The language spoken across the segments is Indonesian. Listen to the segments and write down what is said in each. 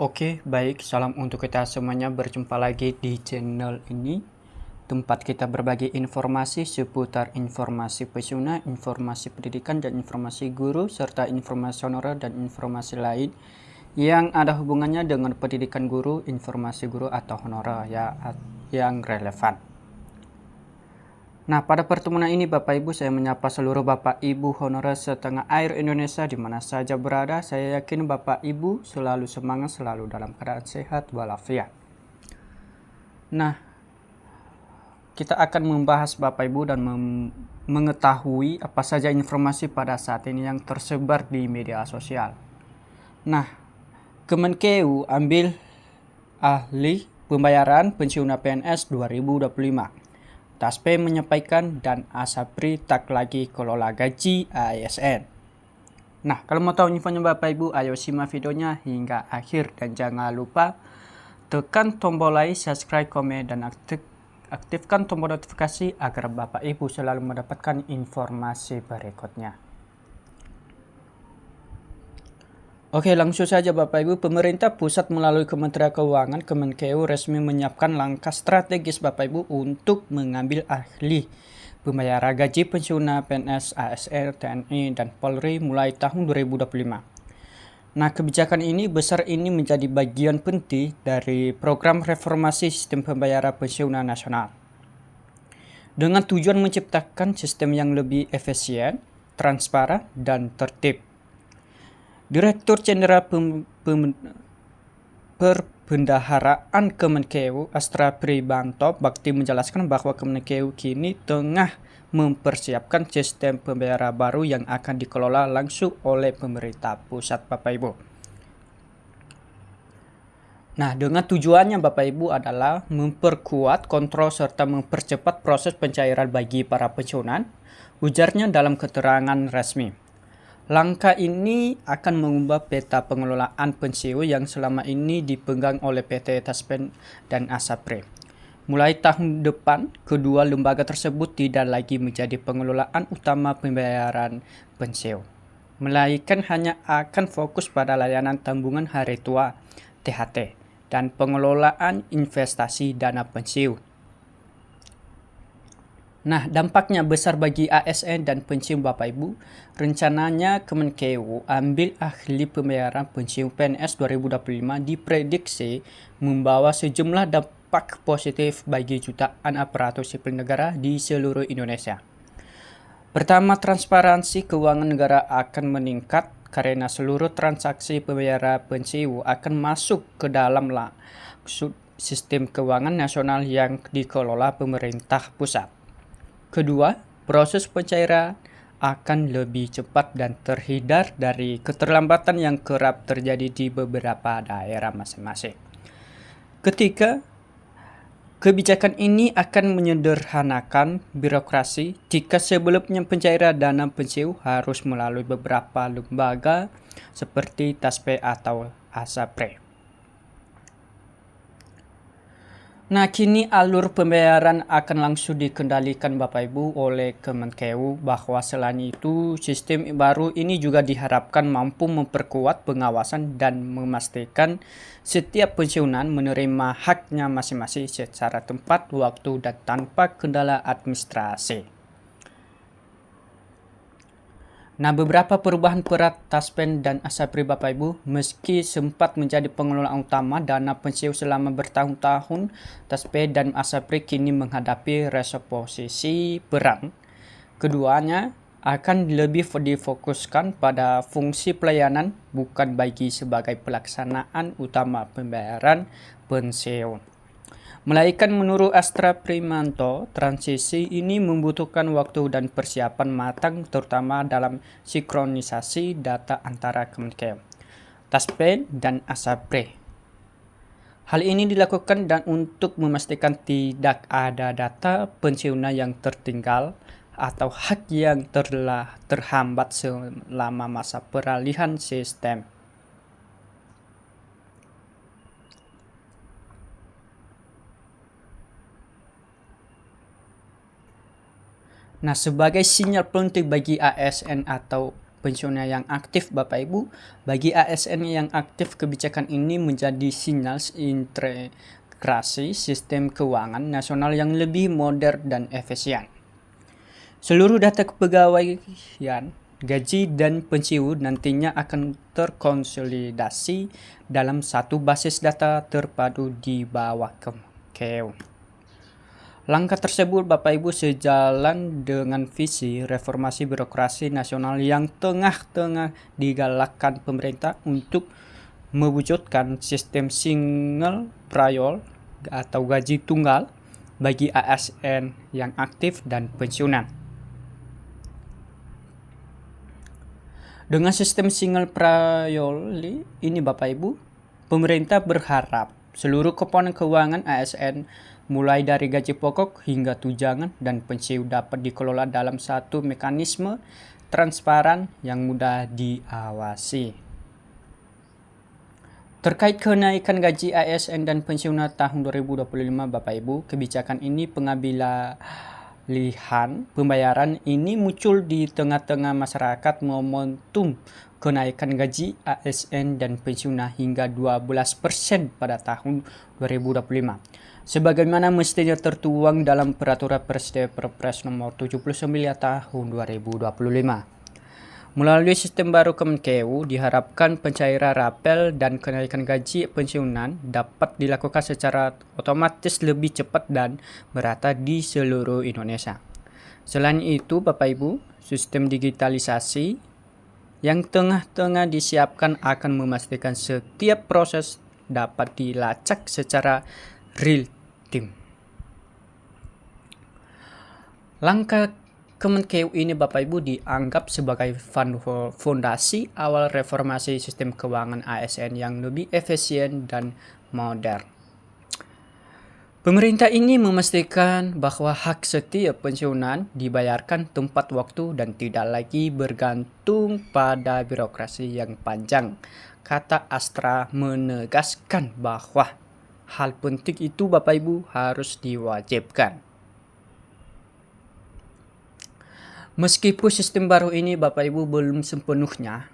Oke, baik. Salam untuk kita semuanya. Berjumpa lagi di channel ini, tempat kita berbagi informasi seputar informasi pesona, informasi pendidikan, dan informasi guru, serta informasi honorer dan informasi lain yang ada hubungannya dengan pendidikan guru, informasi guru, atau honorer yang relevan. Nah, pada pertemuan ini Bapak Ibu, saya menyapa seluruh Bapak Ibu honorer setanah air Indonesia di mana saja berada. Saya yakin Bapak Ibu selalu semangat, selalu dalam keadaan sehat walafiat. Nah, kita akan membahas Bapak Ibu dan mengetahui apa saja informasi pada saat ini yang tersebar di media sosial. Nah, Kemenkeu ambil ahli pembayaran pensiunan PNS 2025. Taspe menyampaikan dan Asapri tak lagi kelola gaji ASN. Nah, kalau mau tahu infonya Bapak Ibu, ayo simak videonya hingga akhir dan jangan lupa tekan tombol like, subscribe, komen, dan aktifkan tombol notifikasi agar Bapak Ibu selalu mendapatkan informasi berikutnya. Oke, langsung saja Bapak Ibu. Pemerintah pusat melalui Kementerian Keuangan Kemenkeu resmi menyiapkan langkah strategis Bapak Ibu untuk mengambil ahli pembayaran gaji pensiunan PNS, ASN, TNI, dan Polri mulai tahun 2025. Nah, kebijakan ini menjadi bagian penting dari program reformasi sistem pembayaran pensiunan nasional dengan tujuan menciptakan sistem yang lebih efisien, transparan, dan tertib. Direktur Jenderal Perbendaharaan Kemenkeu Astra Pribanto Bakti menjelaskan bahwa Kemenkeu kini tengah mempersiapkan sistem pembayaran baru yang akan dikelola langsung oleh pemerintah pusat Bapak Ibu. Nah, dengan tujuannya Bapak Ibu adalah memperkuat kontrol serta mempercepat proses pencairan bagi para pensiunan, ujarnya dalam keterangan resmi. Langkah ini akan mengubah peta pengelolaan pensiun yang selama ini dipegang oleh PT Taspen dan Asapri. Mulai tahun depan, kedua lembaga tersebut tidak lagi menjadi pengelolaan utama pembayaran pensiun, melainkan hanya akan fokus pada layanan tabungan hari tua (THT) dan pengelolaan investasi dana pensiun. Nah, dampaknya besar bagi ASN dan pensiun Bapak Ibu. Rencananya Kemenkeu ambil ahli pembayaran pensiun PNS 2025 diprediksi membawa sejumlah dampak positif bagi jutaan aparatur sipil negara di seluruh Indonesia. Pertama, transparansi keuangan negara akan meningkat karena seluruh transaksi pembayaran pensiun akan masuk ke dalam sistem keuangan nasional yang dikelola pemerintah pusat. Kedua, proses pencairan akan lebih cepat dan terhindar dari keterlambatan yang kerap terjadi di beberapa daerah masing-masing. Ketiga, kebijakan ini akan menyederhanakan birokrasi jika sebelumnya pencairan dana pensiun harus melalui beberapa lembaga seperti Taspe atau Asapri. Nah, kini alur pembayaran akan langsung dikendalikan Bapak Ibu oleh Kemenkeu, bahwa selain itu sistem baru ini juga diharapkan mampu memperkuat pengawasan dan memastikan setiap pensiunan menerima haknya masing-masing secara tepat waktu dan tanpa kendala administrasi. Nah, beberapa perubahan peran Taspen dan Asapri Bapak Ibu, meski sempat menjadi pengelola utama dana pensiun selama bertahun-tahun, Taspen dan Asapri kini menghadapi reposisi peran. Keduanya akan lebih difokuskan pada fungsi pelayanan, bukan bagi sebagai pelaksanaan utama pembayaran pensiun. Melainkan menurut Astra Primanto, transisi ini membutuhkan waktu dan persiapan matang terutama dalam sinkronisasi data antara Kemenkeu, Taspen, dan Asapri. Hal ini dilakukan dan untuk memastikan tidak ada data pensiunan yang tertinggal atau hak yang terhambat selama masa peralihan sistem. Nah, sebagai sinyal penting bagi ASN atau pensiunan yang aktif Bapak Ibu. Bagi ASN yang aktif, kebijakan ini menjadi sinyal integrasi sistem keuangan nasional yang lebih modern dan efisien. Seluruh data kepegawaian, gaji, dan pensiun nantinya akan terkonsolidasi dalam satu basis data terpadu di bawah Kemenku. Langkah tersebut Bapak Ibu sejalan dengan visi reformasi birokrasi nasional yang tengah digalakkan pemerintah untuk mewujudkan sistem single payroll atau gaji tunggal bagi ASN yang aktif dan pensiunan. Dengan sistem single payroll ini Bapak Ibu, pemerintah berharap seluruh komponen keuangan ASN mulai dari gaji pokok hingga tunjangan dan pensiun dapat dikelola dalam satu mekanisme transparan yang mudah diawasi. Terkait kenaikan gaji ASN dan pensiunan tahun 2025 Bapak Ibu, kebijakan ini pengambilan pembayaran ini muncul di tengah-tengah masyarakat momentum kenaikan gaji ASN dan pensiunan hingga 12% pada tahun 2025. Sebagaimana mestinya tertuang dalam Peraturan Presiden Perpres nomor 79 tahun 2025. Melalui sistem baru Kemenku, diharapkan pencairan rapel dan kenaikan gaji pensiunan dapat dilakukan secara otomatis lebih cepat dan merata di seluruh Indonesia. Selain itu, Bapak Ibu, sistem digitalisasi yang tengah disiapkan akan memastikan setiap proses dapat dilacak secara real time. Langkah Kemenku ini Bapak Ibu dianggap sebagai fondasi awal reformasi sistem keuangan ASN yang lebih efisien dan modern. Pemerintah ini memastikan bahwa hak setiap pensiunan dibayarkan tepat waktu dan tidak lagi bergantung pada birokrasi yang panjang. Kata Astra menegaskan bahwa hal penting itu Bapak Ibu harus diwajibkan. Meskipun sistem baru ini Bapak Ibu belum sepenuhnya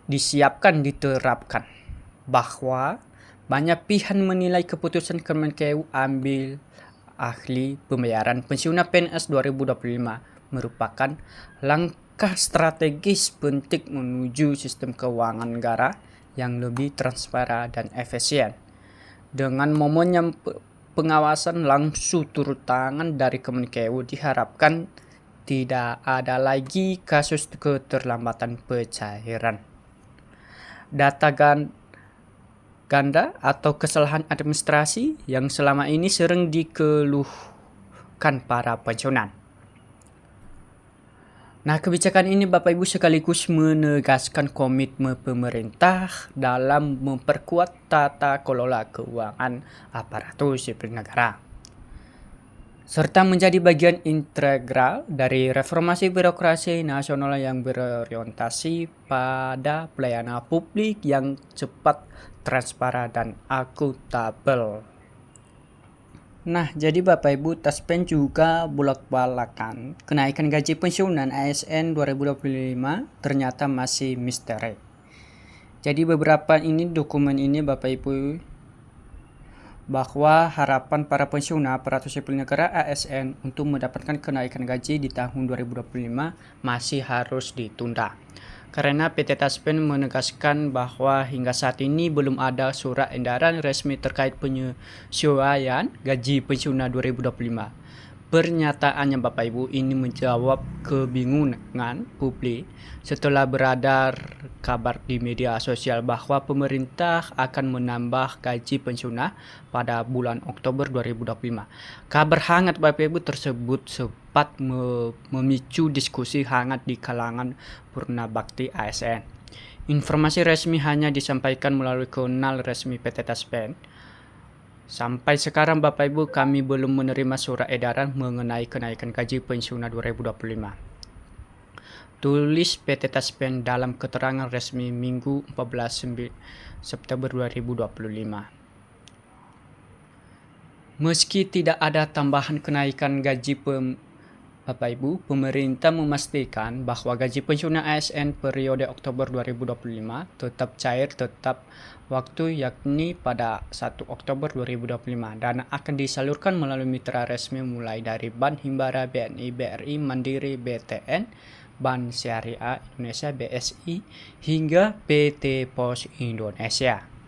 diterapkan, bahwa banyak pihak menilai keputusan Kemenku ambil ahli pembayaran pensiunan PNS 2025 merupakan langkah strategis penting menuju sistem keuangan negara yang lebih transparan dan efisien. Dengan momennya pengawasan langsung turun tangan dari Kemenku, diharapkan tidak ada lagi kasus keterlambatan pencairan data ganda atau kesalahan administrasi yang selama ini sering dikeluhkan para pensiunan. Nah, kebijakan ini Bapak Ibu sekaligus menegaskan komitmen pemerintah dalam memperkuat tata kelola keuangan aparatur sipil negara, serta menjadi bagian integral dari reformasi birokrasi nasional yang berorientasi pada pelayanan publik yang cepat, transparan, dan akuntabel. Nah, jadi Bapak Ibu, Taspen juga bolak-balakan kenaikan gaji pensiunan ASN 2025 ternyata masih misteri. Jadi beberapa dokumen ini Bapak Ibu, bahwa harapan para pensiunan aparatur sipil negara ASN untuk mendapatkan kenaikan gaji di tahun 2025 masih harus ditunda. Karena PT Taspen menegaskan bahwa hingga saat ini belum ada surat edaran resmi terkait penyesuaian gaji pensiunan 2025. Pernyataannya Bapak Ibu ini menjawab kebingungan publik setelah beredar kabar di media sosial bahwa pemerintah akan menambah gaji pensiunan pada bulan Oktober 2025. Kabar hangat Bapak Ibu tersebut sempat memicu diskusi hangat di kalangan Purnabakti ASN. Informasi resmi hanya disampaikan melalui kanal resmi PT Taspen. Sampai sekarang Bapak Ibu kami belum menerima surat edaran mengenai kenaikan gaji pensiunan 2025. Tulis PT Taspen dalam keterangan resmi Minggu 14 September 2025. Meski tidak ada tambahan kenaikan gaji Bapak Ibu, pemerintah memastikan bahwa gaji pensiunan ASN periode Oktober 2025 tetap cair tetap waktu yakni pada 1 Oktober 2025 dan akan disalurkan melalui mitra resmi mulai dari Bank Himbara, BNI, BRI, Mandiri, BTN, Bank Syariah Indonesia BSI hingga PT Pos Indonesia.